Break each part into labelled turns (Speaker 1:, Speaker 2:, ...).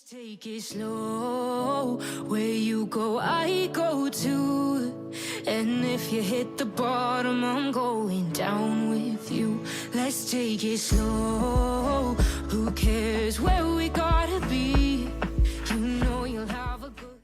Speaker 1: Take it slow, where you go, I go too. And if you hit the bottom, I'm going down with you. Let's take it slow, who cares where we gotta be? You know you'll have a good.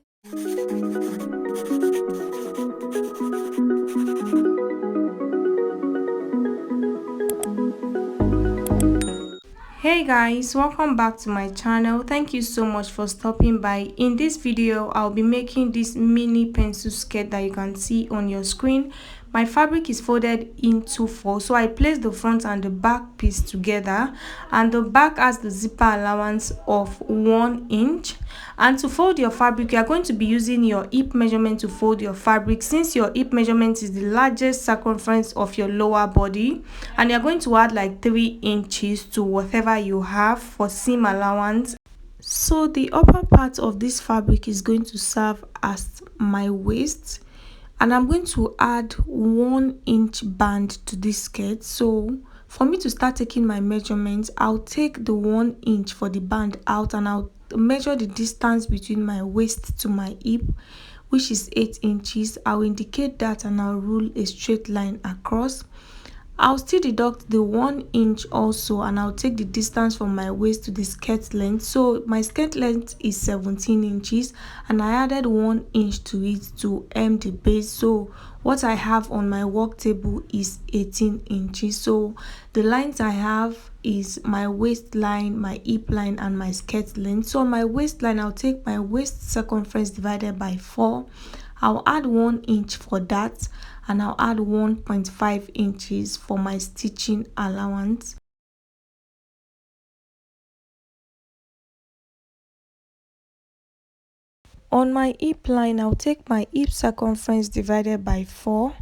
Speaker 2: Hey guys, welcome back to my channel. Thank you so much for stopping by. In this video I'll be making this mini pencil skirt that you can see on your screen. My fabric is folded into four, so I placed the front and the back piece together, and the back has the zipper allowance of 1 inch. And to fold your fabric, you are going to be using your hip measurement to fold your fabric, since your hip measurement is the largest circumference of your lower body, and you're going to add like 3 inches to whatever you have for seam allowance. So the upper part of this fabric is going to serve as my waist, and I'm going to add 1 inch band to this skirt. So for me to start taking my measurements, I'll take the 1 inch for the band out, and I'll measure the distance between my waist to my hip, which is 8 inches. I'll indicate that and I'll rule a straight line across. I'll still deduct the 1 inch also, and I'll take the distance from my waist to the skirt length. So my skirt length is 17 inches, and I added 1 inch to it to hem the base. So what I have on my work table is 18 inches. So the lines I have is my waistline, my hip line, and my skirt length. So on my waistline, I'll take my waist circumference divided by 4. I'll add 1 inch for that, and I'll add 1.5 inches for my stitching allowance. On my hip line, I'll take my hip circumference divided by 4,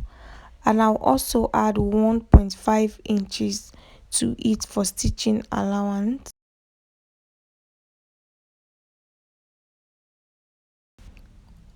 Speaker 2: and I'll also add 1.5 inches to it for stitching allowance.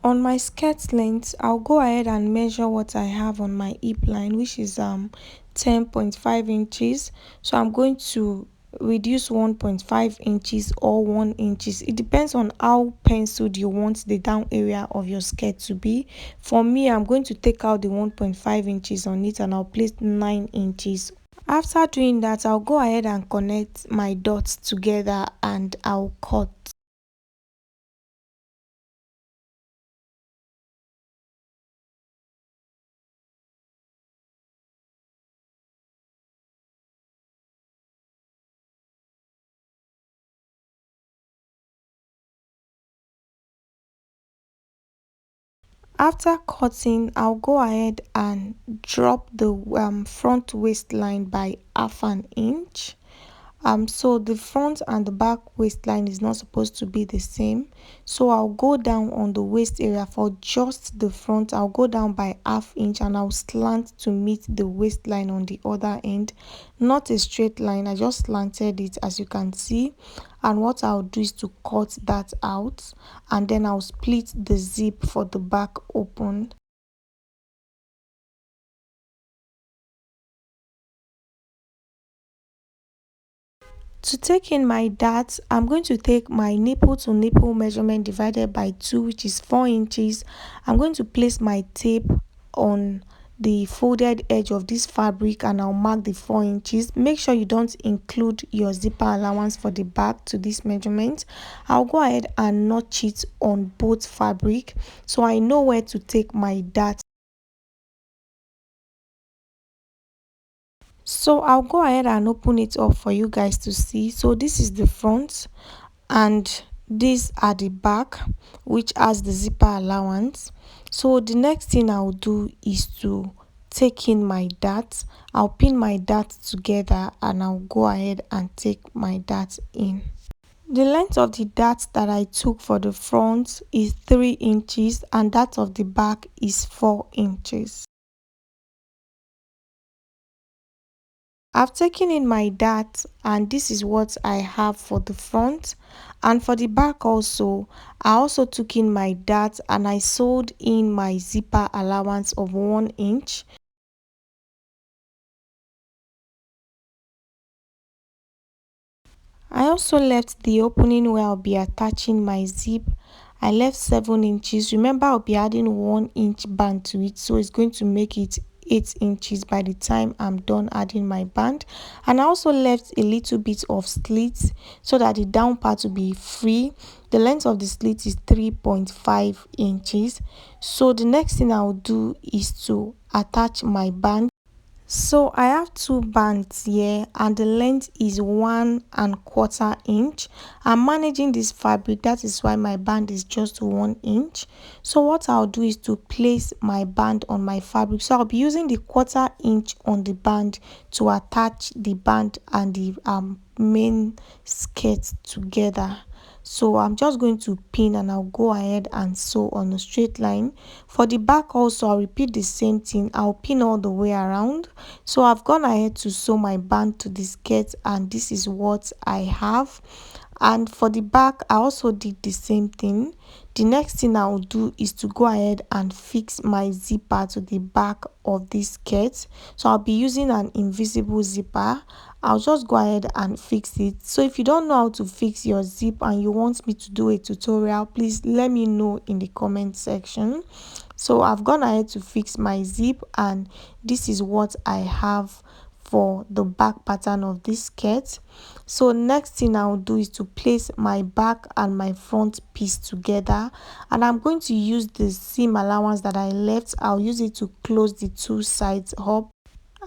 Speaker 2: On my skirt length, I'll go ahead and measure what I have on my hip line, which is 10.5 inches. So I'm going to reduce 1.5 inches or 1 inches. It depends on how penciled you want the down area of your skirt to be. For me, I'm going to take out the 1.5 inches on it, and I'll place 9 inches. After doing that, I'll go ahead and connect my dots together, and I'll cut. After cutting, I'll go ahead and drop the front waistline by half an inch. So the front and the back waistline is not supposed to be the same, so I'll go down on the waist area for just the front. I'll go down by half inch, and I'll slant to meet the waistline on the other end. Not a straight line, I just slanted it, as you can see. And what I'll do is to cut that out, and then I'll split the zip for the back open. To take in my darts, I'm going to take my nipple to nipple measurement divided by 2, which is 4 inches. I'm going to place my tape on the folded edge of this fabric, and I'll mark the 4 inches. Make sure you don't include your zipper allowance for the back to this measurement. I'll go ahead and notch it on both fabric, so I know where to take my dart. So I'll go ahead and open it up for you guys to see. So this is the front, and these are the back, which has the zipper allowance. So the next thing I'll do is to take in my darts. I'll pin my darts together, and I'll go ahead and take my darts in. The length of the dart that I took for the front is 3 inches, and that of the back is 4 inches. I've taken in my dart, and this is what I have for the front. And for the back also, I also took in my dart, and I sewed in my zipper allowance of 1 inch. I also left the opening where I'll be attaching my zip. I left 7 inches. Remember, I'll be adding 1 inch band to it, so it's going to make it 8 inches by the time I'm done adding my band. And I also left a little bit of slit so that the down part will be free. The length of the slit is 3.5 inches. So the next thing I'll do is to attach my band. So I have 2 bands here and the length is 1¼ inch. I'm managing this fabric, that is why my band is just 1 inch. So what I'll do is to place my band on my fabric. So I'll be using the 1/4 inch on the band to attach the band and the main skirt together. So I'm just going to pin and I'll go ahead and sew on a straight line. For the back also, I'll repeat the same thing. I'll pin all the way around. So I've gone ahead to sew my band to the skirt and this is what I have. And for the back, I also did the same thing. The next thing I'll do is to go ahead and fix my zipper to the back of this skirt. So I'll be using an invisible zipper. I'll just go ahead and fix it. So if you don't know how to fix your zip and you want me to do a tutorial, please let me know in the comment section. So I've gone ahead to fix my zip and this is what I have for the back pattern of this skirt. So next thing I'll do is to place my back and my front piece together, and I'm going to use the seam allowance that I left. I'll use it to close the 2 sides up.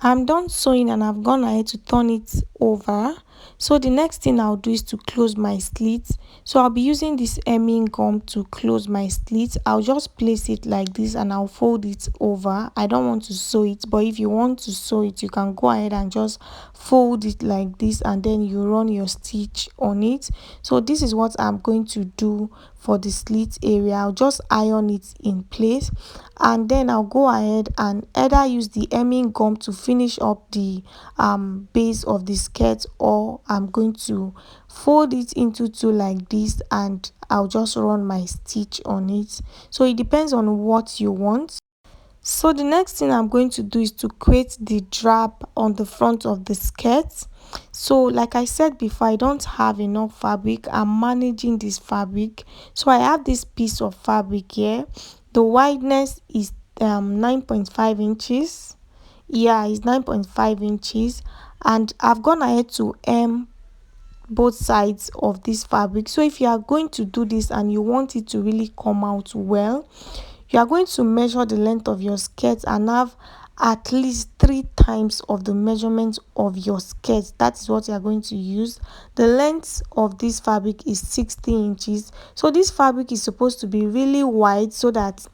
Speaker 2: I'm done sewing and I've gone ahead to turn it over. So the next thing I'll do is to close my slits. So I'll be using this hemming gum to close my slits. I'll just place it like this and I'll fold it over. I don't want to sew it, but if you want to sew it, you can go ahead and just fold it like this and then you run your stitch on it. So this is what I'm going to do for the slit area. I'll just iron it in place and then I'll go ahead and either use the hemming gum to finish up the base of the skirt, or I'm going to fold it into 2 like this and I'll just run my stitch on it. So it depends on what you want. So the next thing I'm going to do is to create the drape on the front of the skirt. So like I said before, I don't have enough fabric. I'm managing this fabric. So I have this piece of fabric here. The wideness is 9.5 inches. Yeah, it's 9.5 inches, and I've gone ahead to hem both sides of this fabric. So if you are going to do this and you want it to really come out well, you are going to measure the length of your skirt and have at least 3 times of the measurement of your skirt. That is what you are going to use. The length of this fabric is 60 inches. So this fabric is supposed to be really wide so that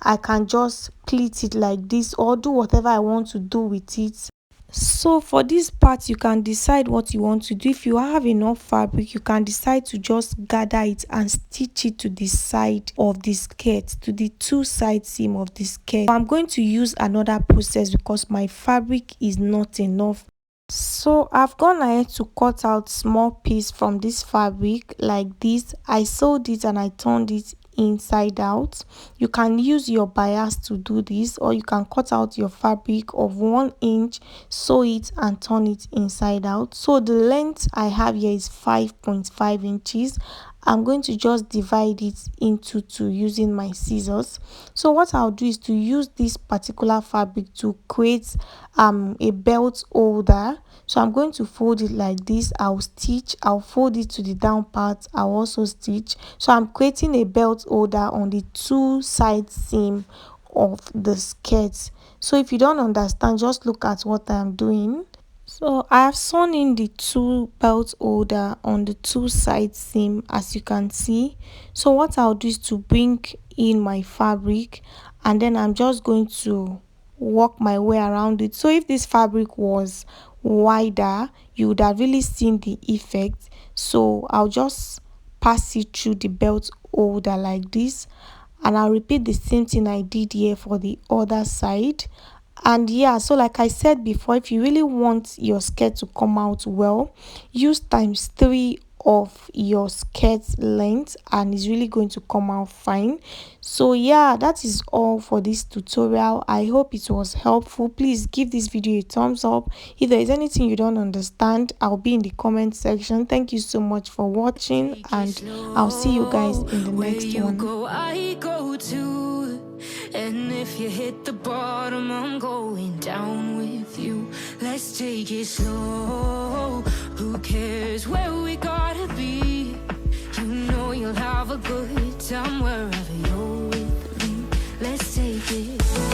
Speaker 2: I can just pleat it like this or do whatever I want to do with it. So for this part, you can decide what you want to do. If you have enough fabric, you can decide to just gather it and stitch it to the side of the skirt, to the 2 side seam of the skirt. I'm going to use another process because my fabric is not enough. So I've gone ahead to cut out small piece from this fabric like this. I sewed it and I turned it inside out. You can use your bias to do this, or you can cut out your fabric of 1 inch, sew it and turn it inside out. So the length I have here is 5.5 inches. I'm going to just divide it into 2 using my scissors. So what I'll do is to use this particular fabric to create a belt holder. So I'm going to fold it like this. I'll stitch, I'll fold it to the down part, I'll also stitch. So I'm creating a belt holder on the 2 side seam of the skirt. So if you don't understand, just look at what I'm doing. So I have sewn in the 2 belt holder on the 2 side seam, as you can see. So what I'll do is to bring in my fabric and then I'm just going to work my way around it. So if this fabric was wider, you would have really seen the effect. So I'll just pass it through the belt holder like this, and I'll repeat the same thing I did here for the other side. And yeah, so like I said before, if you really want your skirt to come out well, use times 3 of your skirt length, and it's really going to come out fine. So yeah, that is all for this tutorial. I hope it was helpful. Please give this video a thumbs up. If there is anything you don't understand, I'll be in the comment section. Thank you so much for watching, and I'll see you guys in the next one.
Speaker 1: Go, I go too. And if you hit the bottom, I'm going down with you. Let's take it slow. Who cares where we gotta be? You know you'll have a good time wherever you're with me. Let's take it slow.